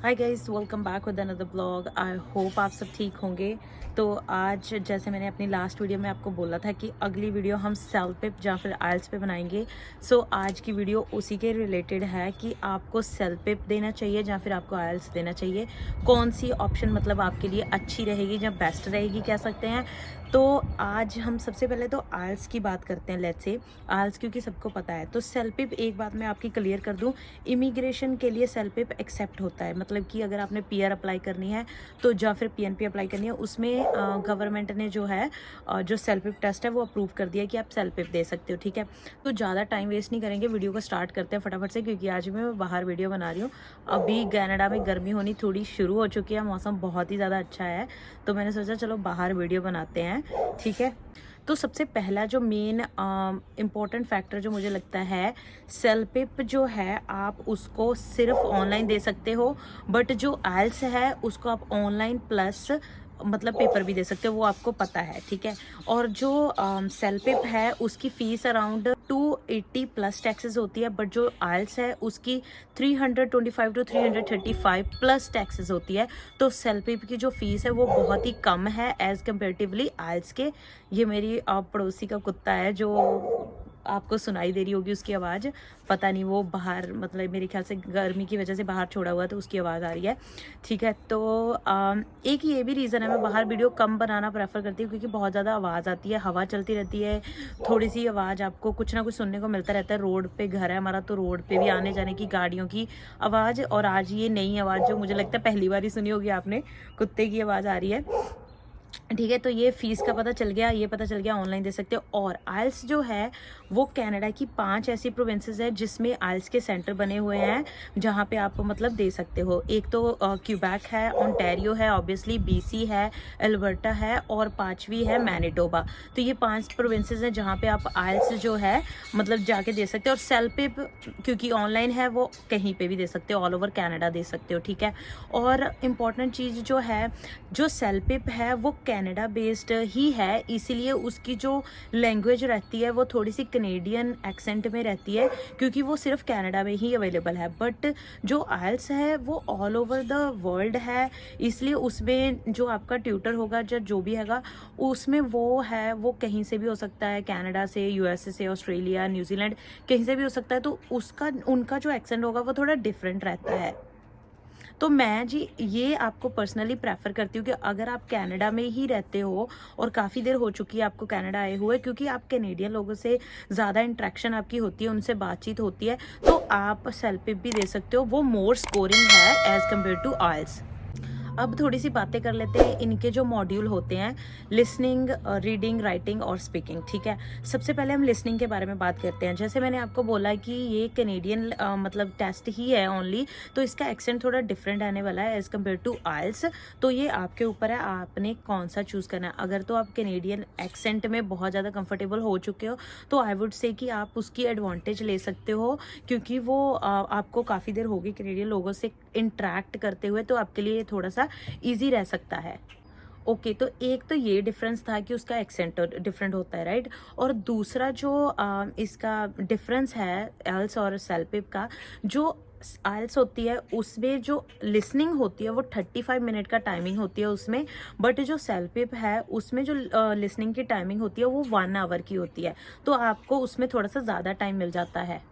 Hi guys, welcome back with another blog. I hope आप सब ठीक होंगे। तो आज जैसे मैंने अपनी लास्ट वीडियो में आपको बोला था कि अगली वीडियो हम सेल्फ पिप या फिर आइल्स पे बनाएंगे। सो आज की वीडियो उसी के रिलेटेड है कि आपको सेल्फ पिप देना चाहिए या फिर आपको आइल्स देना चाहिए। कौन सी ऑप्शन मतलब आपके लिए अच्छी रहेगी या बेस्ट रहेगी कह सकते हैं। तो आज हम सबसे पहले तो आइल्स की बात करते हैं। लेट्स से आइल्स क्योंकि सबको पता है। तो सेल्फ पिप एक बात मैं आपकी क्लियर कर दूं, इमिग्रेशन के लिए सेल्फ पिप एक्सेप्ट होता है। मतलब कि अगर आपने पीआर अप्लाई करनी है तो या फिर पीएनपी अप्लाई करनी है, उसमें गवर्नमेंट ने जो है जो सेल्फ पिप टेस्ट है वो अप्रूव कर दिया कि आप सेल्फ पिप दे सकते हो। ठीक है, तो ज़्यादा टाइम वेस्ट नहीं करेंगे, वीडियो को स्टार्ट करते हैं फटाफट से, क्योंकि आज मैं बाहर वीडियो बना रही हूँ। अभी कनाडा में गर्मी होनी थोड़ी शुरू हो चुकी है, मौसम बहुत ही ज़्यादा अच्छा है, तो मैंने सोचा चलो बाहर वीडियो बनाते हैं। ठीक है, तो सबसे पहला जो मेन इम्पोर्टेंट फैक्टर जो मुझे लगता है, सेल्फ पिप जो है आप उसको सिर्फ ऑनलाइन दे सकते हो, बट जो आइल्स है उसको आप ऑनलाइन प्लस मतलब पेपर भी दे सकते हो, वो आपको पता है। ठीक है, और जो सेल्फ पिप है उसकी फ़ीस अराउंड 280 प्लस टैक्सेस होती है, बट जो आइल्स है उसकी 325 टू 335 प्लस टैक्सेस होती है। तो सेल्फ पिप की जो फीस है वो बहुत ही कम है एज़ कम्पेरेटिवली आइल्स के। ये मेरी पड़ोसी का कुत्ता है जो आपको सुनाई दे रही होगी उसकी आवाज़, पता नहीं वो बाहर मतलब मेरे ख्याल से गर्मी की वजह से बाहर छोड़ा हुआ तो उसकी आवाज़ आ रही है। ठीक है, तो एक ये भी रीज़न है मैं बाहर वीडियो कम बनाना प्रेफर करती हूँ, क्योंकि बहुत ज़्यादा आवाज़ आती है, हवा चलती रहती है, थोड़ी सी आवाज़ आपको कुछ ना कुछ सुनने को मिलता रहता है। रोड पे घर है हमारा, तो रोड पे भी आने जाने की गाड़ियों की आवाज़, और आज ये नई आवाज़ जो मुझे लगता है पहली बार ही सुनी होगी आपने, कुत्ते की आवाज़ आ रही है। ठीक है, तो ये फीस का पता चल गया, ये पता चल गया ऑनलाइन दे सकते हो। और आइल्स जो है वो कनाडा की 5 ऐसी प्रोविंसेस है जिसमें आइल्स के सेंटर बने हुए हैं, जहाँ पे आप मतलब दे सकते हो। एक तो क्यूबैक है, ओंटारियो है, ऑब्वियसली बीसी है, एल्बर्टा है, और 5वीं है मैनिटोबा। तो ये 5 प्रोविंसेस हैं जहाँ पे आप आइल्स जो है मतलब जाके दे सकते हो। और सेल्फ पिप क्योंकि ऑनलाइन है वो कहीं पे भी दे सकते हो, ऑल ओवर कनाडा दे सकते हो। ठीक है, और इम्पॉर्टेंट चीज़ जो है, जो सेल्फ पिप है वो कनाडा बेस्ड ही है, इसीलिए उसकी जो लैंग्वेज रहती है वो थोड़ी सी कनेडियन एक्सेंट में रहती है, क्योंकि वो सिर्फ कनाडा में ही अवेलेबल है। बट जो आइल्स है वो ऑल ओवर द वर्ल्ड है, इसलिए उसमें जो आपका ट्यूटर होगा या जो भी हैगा उसमें वो है, वो कहीं से भी हो सकता है, कनाडा से, यूएसए से, ऑस्ट्रेलिया, न्यूजीलैंड, कहीं से भी हो सकता है। तो उसका उनका जो एक्सेंट होगा वो थोड़ा डिफरेंट रहता है। तो मैं जी ये आपको पर्सनली प्रेफर करती हूँ कि अगर आप कनाडा में ही रहते हो और काफ़ी देर हो चुकी है आपको कनाडा आए हुए, क्योंकि आप कैनेडियन लोगों से ज़्यादा इंट्रैक्शन आपकी होती है, उनसे बातचीत होती है, तो आप सेल्फ पिप भी दे सकते हो। वो मोर स्कोरिंग है एज़ कम्पेयर टू आइल्स। अब थोड़ी सी बातें कर लेते हैं इनके जो मॉड्यूल होते हैं, लिसनिंग, रीडिंग, राइटिंग और स्पीकिंग। ठीक है, सबसे पहले हम लिसनिंग के बारे में बात करते हैं। जैसे मैंने आपको बोला कि ये कैनेडियन मतलब टेस्ट ही है ओनली, तो इसका एक्सेंट थोड़ा डिफरेंट आने वाला है एज़ कम्पेयर टू आइल्स। तो ये आपके ऊपर है, आपने कौन सा चूज़ करना है। अगर तो आप कैनेडियन एक्सेंट में बहुत ज़्यादा कंफर्टेबल हो चुके हो तो आई वुड से कि आप उसकी एडवांटेज ले सकते हो, क्योंकि वो आपको काफ़ी देर होगी कैनेडियन लोगों से इंटरेक्ट करते हुए, तो आपके लिए थोड़ा सा ईजी रह सकता है। ओके, तो एक तो ये डिफरेंस था कि उसका एक्सेंट डिफरेंट होता है, राइट। और दूसरा जो इसका डिफरेंस है आइल्स और सेल्फ पिप का, जो आइल्स होती है उसमें जो लिसनिंग होती है वो 35 मिनट का टाइमिंग होती है उसमें, बट जो सेल्फ पिप है उसमें जो लिसनिंग की टाइमिंग होती है वो 1 आवर की होती है, तो आपको उसमें थोड़ा सा ज़्यादा टाइम मिल जाता है।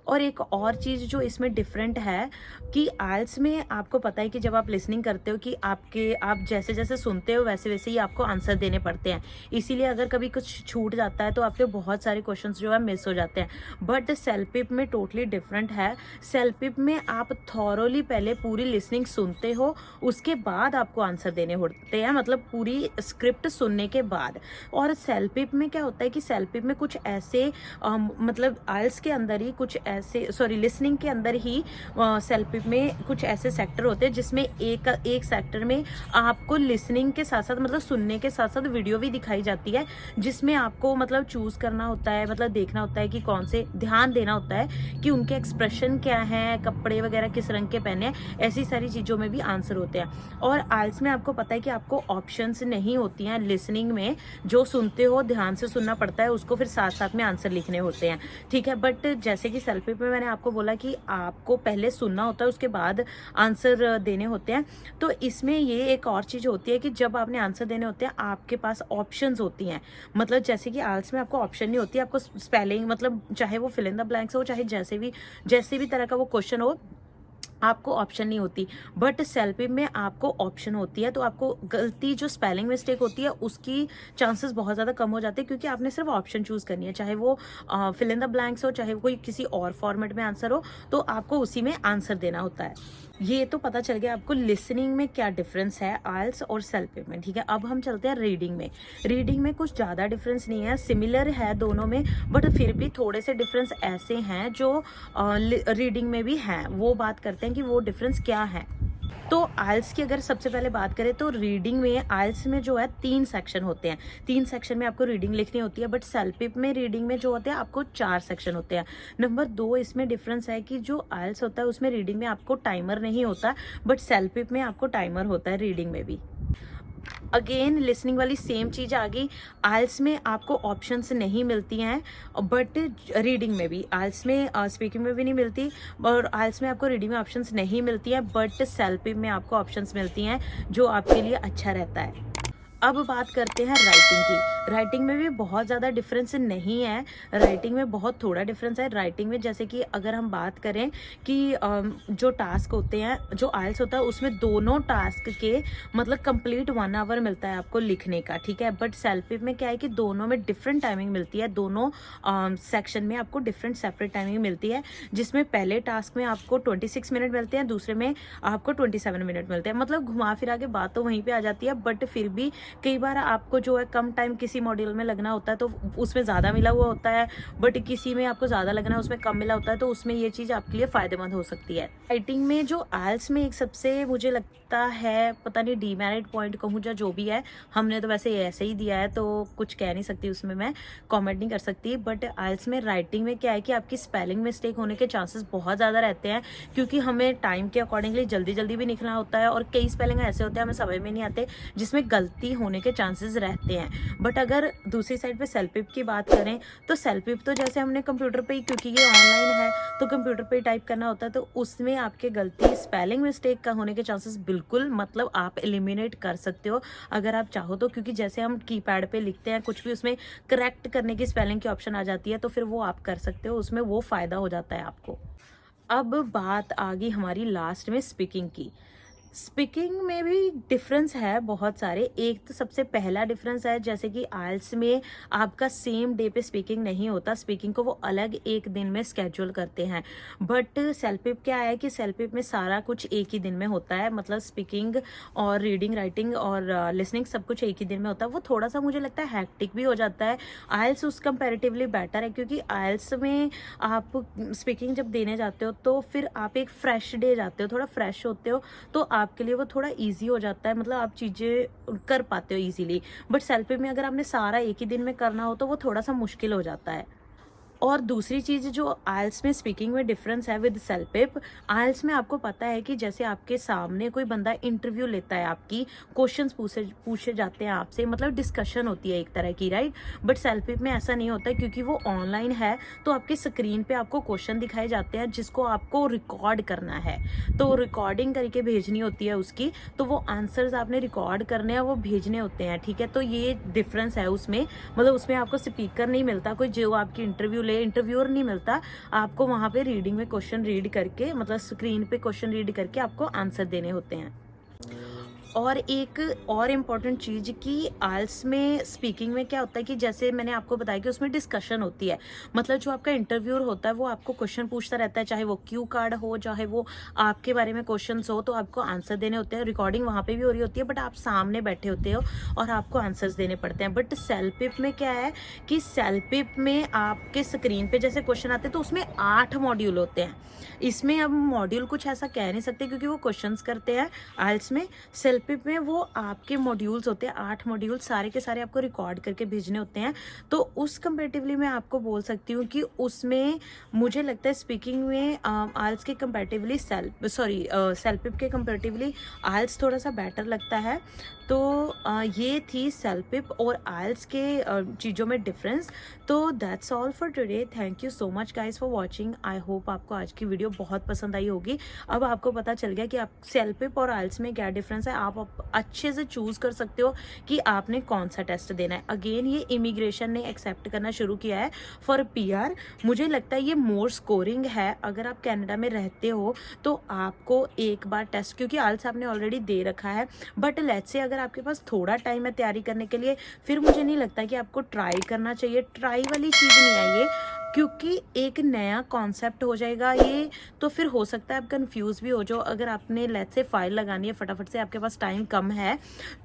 और एक और चीज़ जो इसमें डिफरेंट है कि आइल्स में आपको पता है कि जब आप लिसनिंग करते हो कि आप जैसे जैसे सुनते हो वैसे वैसे ही आपको आंसर देने पड़ते हैं, इसीलिए अगर कभी कुछ छूट जाता है तो आपके बहुत सारे क्वेश्चंस जो है मिस हो जाते हैं। बट सेल्फ पिप में टोटली डिफरेंट है। सेल्फ पिप में आप थॉरोली पहले पूरी लिसनिंग सुनते हो, उसके बाद आपको आंसर देने होते हैं, मतलब पूरी स्क्रिप्ट सुनने के बाद। और सेल्फ पिप में क्या होता है कि सेल्फ पिप में कुछ ऐसे मतलब आइल्स के अंदर ही कुछ ऐसे, सॉरी लिसनिंग के अंदर ही सेल्फ पिप में कुछ ऐसे सेक्टर होते हैं जिसमें एक सेक्टर में आपको लिसनिंग के साथ साथ मतलब सुनने के साथ साथ वीडियो भी दिखाई जाती है, जिसमें आपको मतलब चूज करना होता है, मतलब देखना होता है कि कौन से, ध्यान देना होता है कि उनके एक्सप्रेशन क्या है, कपड़े वगैरह किस रंग के पहने हैं, ऐसी सारी चीज़ों में भी आंसर होते हैं। और आइल्स में आपको पता है कि आपको ऑप्शंस नहीं होती हैं लिसनिंग में, जो सुनते हो ध्यान से सुनना पड़ता है उसको, फिर साथ साथ में आंसर लिखने होते हैं। ठीक है, बट जैसे कि सेल्फ पेपर में मैंने आपको बोला कि आपको पहले सुनना होता है, उसके बाद आंसर देने होते हैं। तो इसमें ये एक और चीज़ होती है कि जब आपने आंसर देने होते हैं, आपके पास ऑप्शंस होती हैं। मतलब जैसे कि आइल्स में आपको ऑप्शन नहीं होती, आपको स्पेलिंग, मतलब चाहे वो फिल इन द ब्लैंक्स हो, चाहे जैसे भी तरह का वो क्वेश्चन हो, आपको ऑप्शन नहीं होती। बट सेल्फी में आपको ऑप्शन होती है, तो आपको गलती जो स्पेलिंग मिस्टेक होती है उसकी चांसेस बहुत ज़्यादा कम हो जाते हैं, क्योंकि आपने सिर्फ ऑप्शन चूज करनी है, चाहे वो फिल इन द ब्लैंक्स हो, चाहे वो कोई किसी और फॉर्मेट में आंसर हो, तो आपको उसी में आंसर देना होता है। ये तो पता चल गया आपको लिसनिंग में क्या डिफरेंस है आइल्स और सेल्फी में, ठीक है। अब हम चलते हैं रीडिंग में। रीडिंग में कुछ ज़्यादा डिफरेंस नहीं है, सिमिलर है दोनों में, बट फिर भी थोड़े से डिफरेंस ऐसे हैं जो रीडिंग में भी हैं। वो बात करते हैं कि वो डिफरेंस क्या है। तो आइल्स की अगर सबसे पहले बात करें तो रीडिंग में, आइल्स में जो है 3 सेक्शन होते हैं। 3 सेक्शन में आपको रीडिंग लिखनी होती है, बट सेल्फिप में रीडिंग में जो होते हैं आपको 4 सेक्शन होते हैं। नंबर 2 इसमें डिफरेंस है कि जो आइल्स होता है उसमें रीडिंग में आपको टाइमर नहीं होता, बट सेल्फिप में आपको टाइमर होता है रीडिंग में भी। अगेन लिसनिंग वाली सेम चीज़ आ गई। आइल्स में आपको ऑप्शंस नहीं मिलती हैं, बट रीडिंग में भी, आइल्स में स्पीकिंग में भी नहीं मिलती, और आइल्स में आपको रीडिंग में ऑप्शंस नहीं मिलती हैं, बट सेल्फिप में आपको ऑप्शंस मिलती हैं, जो आपके लिए अच्छा रहता है। अब बात करते हैं राइटिंग की। राइटिंग में भी बहुत ज़्यादा डिफरेंस नहीं है, राइटिंग में बहुत थोड़ा डिफरेंस है। राइटिंग में जैसे कि अगर हम बात करें कि जो टास्क होते हैं, जो आइल्स होता है उसमें दोनों टास्क के मतलब कंप्लीट 1 आवर मिलता है आपको लिखने का, ठीक है। बट सेल्फिप में क्या है कि दोनों में डिफरेंट टाइमिंग मिलती है, दोनों सेक्शन में आपको डिफरेंट सेपरेट टाइमिंग मिलती है, जिसमें पहले टास्क में आपको 26 मिनट मिलते हैं, दूसरे में आपको 27 मिनट मिलते हैं। मतलब घुमा फिरा के बात तो वहीं पर आ जाती है, बट फिर भी कई बार आपको जो है कम टाइम किसी मॉड्यूल में लगना होता है तो उसमें ज़्यादा मिला हुआ होता है, बट किसी में आपको ज़्यादा लगना है उसमें कम मिला होता है, तो उसमें ये चीज़ आपके लिए फ़ायदेमंद हो सकती है। राइटिंग में जो आइल्स में एक सबसे मुझे लगता है, पता नहीं डीमेरिट पॉइंट कहूँ या जो भी है, हमने तो वैसे ऐसे ही दिया है तो कुछ कह नहीं सकती, उसमें मैं कॉमेंट नहीं कर सकती। बट आइल्स में राइटिंग में क्या है कि आपकी स्पेलिंग मिस्टेक होने के चांसेस बहुत ज़्यादा रहते हैं, क्योंकि हमें टाइम के अकॉर्डिंगली जल्दी जल्दी भी लिखना होता है, और कई स्पेलिंग ऐसे होते हैं हमें समझ में नहीं आते जिसमें गलती होने के चांसेस रहते हैं। बट अगर दूसरी साइड पे सेल्फिप की बात करें तो सेल्फिप तो जैसे हमने कंप्यूटर पे ही, क्योंकि ये ऑनलाइन है तो कंप्यूटर पे ही टाइप करना होता है, तो उसमें आपके गलती स्पेलिंग मिस्टेक का होने के चांसेस बिल्कुल, मतलब आप एलिमिनेट कर सकते हो अगर आप चाहो तो, क्योंकि जैसे हम कीपैड पे लिखते हैं कुछ भी, उसमें करेक्ट करने की स्पेलिंग की ऑप्शन आ जाती है, तो फिर वो आप कर सकते हो, उसमें वो फ़ायदा हो जाता है आपको। अब बात आ गई हमारी लास्ट में स्पीकिंग की। स्पीकिंग में भी डिफरेंस है बहुत सारे। एक तो सबसे पहला डिफरेंस है, जैसे कि आइल्स में आपका सेम डे पे स्पीकिंग नहीं होता, स्पीकिंग को वो अलग एक दिन में स्केड्यूल करते हैं। बट सेल्फिप क्या है कि सेल्फिप में सारा कुछ एक ही दिन में होता है, मतलब स्पीकिंग और रीडिंग, राइटिंग और लिसनिंग सब कुछ एक ही दिन में होता है। वो थोड़ा सा मुझे लगता है हैक्टिक भी हो जाता है। आइल्स उस कंपैरेटिवली बेटर है, क्योंकि आइल्स में आप स्पीकिंग जब देने जाते हो तो फिर आप एक फ्रेश डे जाते हो, थोड़ा फ्रेश होते हो, तो आपके लिए वो थोड़ा इजी हो जाता है, मतलब आप चीज़ें कर पाते हो इजीली। बट सेल्फी में अगर आपने सारा एक ही दिन में करना हो तो वो थोड़ा सा मुश्किल हो जाता है। और दूसरी चीज़ जो आइल्स में स्पीकिंग में डिफरेंस है विद सेल्फिप, आइल्स में आपको पता है कि जैसे आपके सामने कोई बंदा इंटरव्यू लेता है, आपकी क्वेश्चंस पूछे जाते हैं आपसे, मतलब डिस्कशन होती है एक तरह की, राइट। बट सेल्फिप में ऐसा नहीं होता, क्योंकि वो ऑनलाइन है, तो आपकी स्क्रीन पे आपको क्वेश्चन दिखाए जाते हैं जिसको आपको रिकॉर्ड करना है, तो रिकॉर्डिंग करके भेजनी होती है उसकी, तो वो आंसर्स आपने रिकॉर्ड करने हैं, वो भेजने होते हैं, ठीक है। तो ये डिफरेंस है उसमें, मतलब उसमें आपको स्पीकर नहीं मिलता कोई जो आपकी इंटरव्यूअर नहीं मिलता, आपको वहां पे रीडिंग में क्वेश्चन रीड करके, मतलब स्क्रीन पे क्वेश्चन रीड करके आपको आंसर देने होते हैं। और एक और इम्पॉर्टेंट चीज़ कि आइल्स में स्पीकिंग में क्या होता है कि जैसे मैंने आपको बताया कि उसमें डिस्कशन होती है, मतलब जो आपका इंटरव्यूअर होता है वो आपको क्वेश्चन पूछता रहता है, चाहे वो क्यू कार्ड हो, चाहे वो आपके बारे में क्वेश्चंस हो, तो आपको आंसर देने होते हैं। रिकॉर्डिंग वहाँ पे भी हो रही होती है, बट आप सामने बैठे होते हो और आपको आंसर्स देने पड़ते हैं। बट सेल्फिप में क्या है कि सेल्फिप में आपके स्क्रीन पे जैसे क्वेश्चन आते हैं तो उसमें 8 मॉड्यूल होते हैं। इसमें अब मॉड्यूल कुछ ऐसा कह नहीं सकते क्योंकि वो क्वेश्चंस करते हैं आइल्स में। सेल्फिप पिप में वो आपके मॉड्यूल्स होते हैं, 8 मॉड्यूल सारे के सारे आपको रिकॉर्ड करके भेजने होते हैं। तो उस कंपेरेटिवली मैं आपको बोल सकती हूँ कि उसमें मुझे लगता है स्पीकिंग में आइल्स के कंपेरेटिवली सेल्फ पिप के कंपेरेटिवली आइल्स थोड़ा सा बेटर लगता है। तो ये थी सेल्फ पिप और आइल्स के चीज़ों में डिफरेंस। तो that's all for today. Thank you so much guys for watching. I hope आपको आज की वीडियो बहुत पसंद आई होगी। अब आपको पता चल गया कि आप सेल्फ पिप और आइल्स में क्या डिफरेंस है। आप अच्छे से चूज़ कर सकते हो कि आपने कौन सा टेस्ट देना है। अगेन ये इमिग्रेशन ने एक्सेप्ट करना शुरू किया है फॉर PR। मुझे लगता है ये मोर स्कोरिंग है। अगर आप कनाडा में रहते हो तो आपको एक बार टेस्ट, क्योंकि आइल्स आपने ऑलरेडी दे रखा है, बट लेट्स से अगर आपके पास थोड़ा टाइम है तैयारी करने के लिए, फिर मुझे नहीं लगता कि आपको ट्राई करना चाहिए। ट्राई वाली चीज़ नहीं है ये, क्योंकि एक नया कॉन्सेप्ट हो जाएगा ये। तो फिर हो सकता है आप कंफ्यूज भी हो जाओ। अगर आपने लेट्स से फाइल लगानी है फटाफट से, आपके पास टाइम कम है,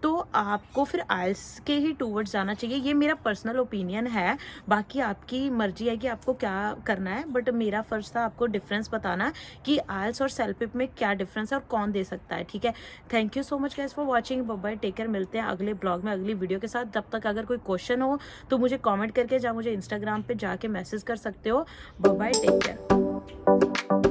तो आपको फिर आइल्स के ही टूवर्ड्स जाना चाहिए। ये मेरा पर्सनल ओपिनियन है, बाकी आपकी मर्जी है कि आपको क्या करना है। बट मेरा फर्ज था आपको डिफरेंस बताना कि आइल्स और सेल्फ पिप में क्या डिफरेंस है और कौन दे सकता है। ठीक है, thank you so much guys for watching. Bye bye, take care. मिलते हैं अगले ब्लॉग में अगली वीडियो के साथ। जब तक अगर कोई क्वेश्चन हो तो मुझे कमेंट करके मुझे इंस्टाग्राम पे जाके मैसेज कर सकते हो। Bye bye, take care.